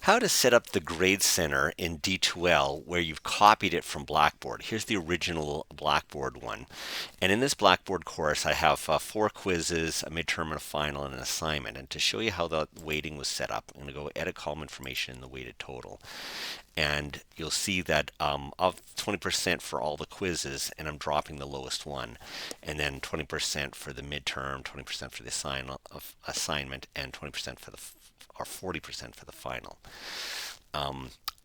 How to set up the grade center in D2L where you've copied it from Blackboard. Here's the original Blackboard one. And in this Blackboard course, I have 4 quizzes, a midterm, and a final, and an assignment. And to show you how the weighting was set up, I'm going to go edit column information in the weighted total. And you'll see that of 20% for all the quizzes, and I'm dropping the lowest one. And then 20% for the midterm, 20% for the assignment, and 20% for the or 40% for the final.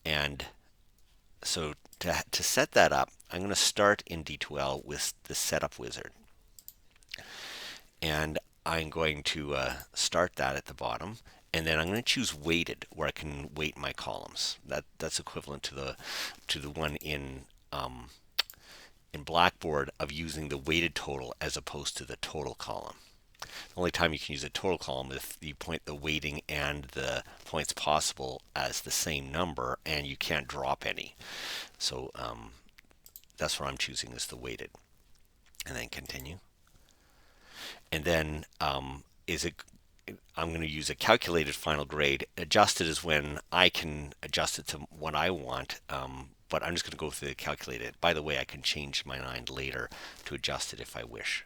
And so to set that up, I'm going to start in D2L with the setup wizard. And I'm going to start that at the bottom. And then I'm going to choose weighted, where I can weight my columns. That's equivalent to the one in Blackboard of using the weighted total as opposed to the total column. The only time you can use a total column is if you point the weighting and the points possible as the same number and you can't drop any. So that's what I'm choosing is the weighted. And then continue. And then I'm going to use a calculated final grade. Adjusted is when I can adjust it to what I want. But I'm just going to go through the calculated. By the way, I can change my mind later to adjust it if I wish.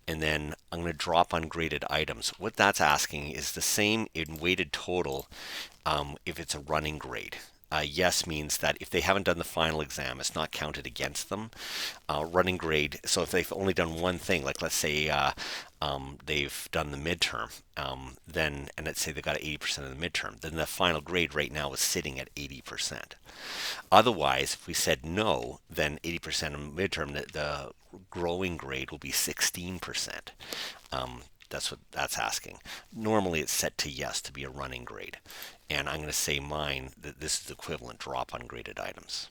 And then I'm going to drop ungraded items. What that's asking is the same in weighted total if it's a running grade. Yes means that if they haven't done the final exam, it's not counted against them. Running grade, so if they've only done one thing, like let's say they've done the midterm, then, and let's say they got 80% of the midterm, then the final grade right now is sitting at 80%. Otherwise, if we said no, then 80% of the midterm, the growing grade will be 16%. That's what that's asking. Normally it's set to yes to be a running grade. And I'm going to say mine that this is equivalent drop ungraded items.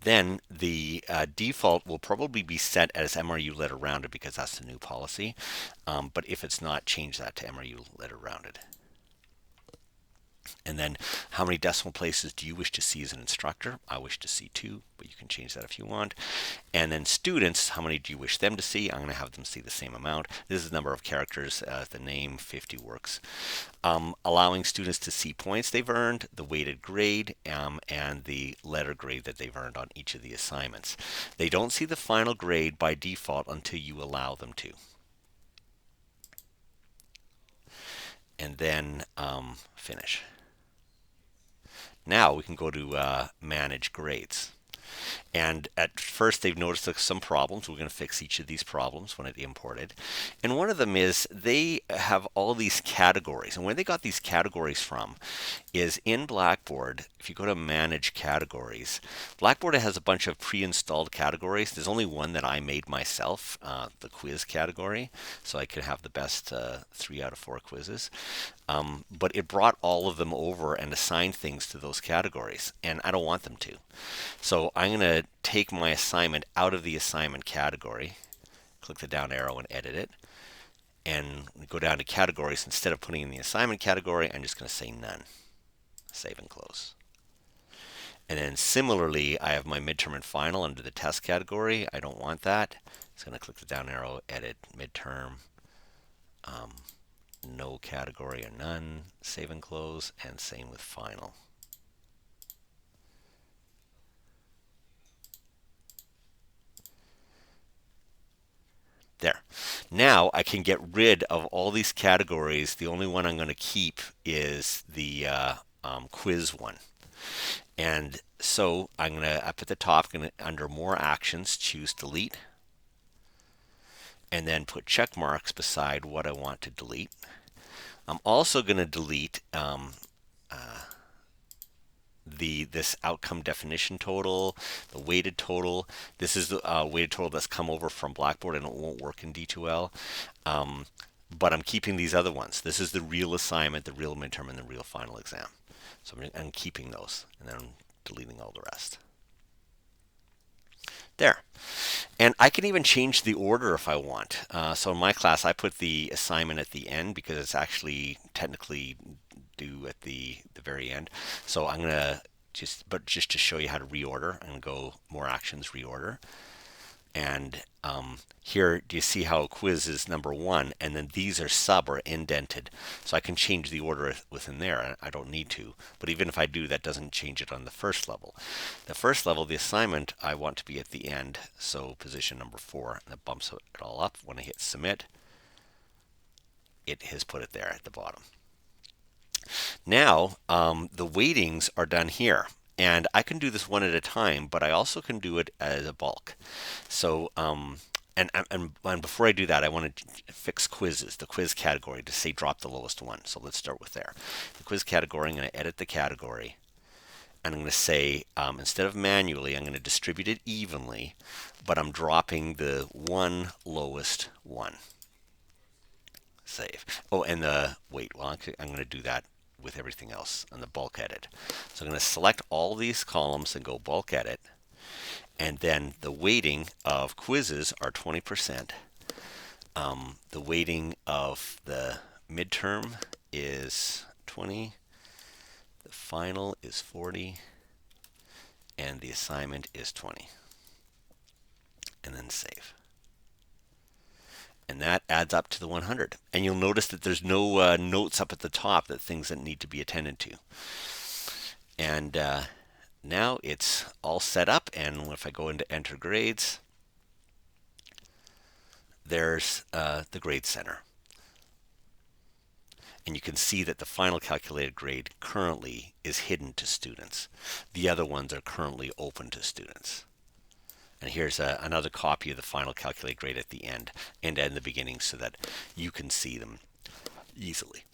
Then the default will probably be set as MRU letter rounded because that's the new policy. But if it's not, change that to MRU letter rounded. And then how many decimal places do you wish to see as an instructor? I wish to see 2, but you can change that if you want. And then students, how many do you wish them to see? I'm going to have them see the same amount. This is the number of characters. The name 50 works. Allowing students to see points they've earned, the weighted grade, and the letter grade that they've earned on each of the assignments. They don't see the final grade by default until you allow them to. And then finish. Now we can go to manage grades. And at first they've noticed some problems. We're going to fix each of these problems when it imported. And one of them is they have all these categories. And where they got these categories from is in Blackboard. If you go to manage categories, Blackboard has a bunch of pre-installed categories. There's only one that I made myself, the quiz category. So I could have the best 3 out of 4 quizzes. But it brought all of them over and assigned things to those categories. And I don't want them to. So I'm going to take my assignment out of the assignment category, click the down arrow and edit it, and go down to categories. Instead of putting in the assignment category, I'm just going to say none. Save and close. And then similarly, I have my midterm and final under the test category. I don't want that. It's going to click the down arrow, edit midterm, no category or none, save and close, and same with final. There. Now I can get rid of all these categories. The only one I'm going to keep is the quiz one. And so I'm going to, up at the top, under more actions, choose delete. And then put check marks beside what I want to delete. I'm also going to delete this outcome definition total, the weighted total. This is the weighted total that's come over from Blackboard and it won't work in D2L. But I'm keeping these other ones. This is the real assignment, the real midterm, and the real final exam. So I'm keeping those and then I'm deleting all the rest. There. And I can even change the order if I want. So in my class, I put the assignment at the end because it's actually technically due at the very end. So I'm going to just to show you how to reorder, I'm going to go more actions, reorder. And here, do you see how quiz is number one, and then these are sub or indented? So I can change the order within there. I don't need to, but even if I do, that doesn't change it on the first level. The first level, the assignment, I want to be at the end, so position number 4, and that bumps it all up. When I hit submit, it has put it there at the bottom. Now, the weightings are done here. And I can do this one at a time, but I also can do it as a bulk. So, and before I do that, I want to fix quizzes, the quiz category, to say drop the lowest one. So let's start with there. The quiz category, I'm going to edit the category. And I'm going to say, instead of manually, I'm going to distribute it evenly, but I'm dropping the one lowest one. Save. Oh, and the wait. Well, I'm going to do that with everything else on the bulk edit. So I'm going to select all these columns and go bulk edit. And then the weighting of quizzes are 20%. The weighting of the midterm is 20. The final is 40. And the assignment is 20. And then save. And that adds up to the 100. And you'll notice that there's no notes up at the top, that things that need to be attended to. And now it's all set up. And if I go into enter grades, there's the grade center. And you can see that the final calculated grade currently is hidden to students. The other ones are currently open to students. And here's another copy of the final calculated grade at the end and in the beginning so that you can see them easily.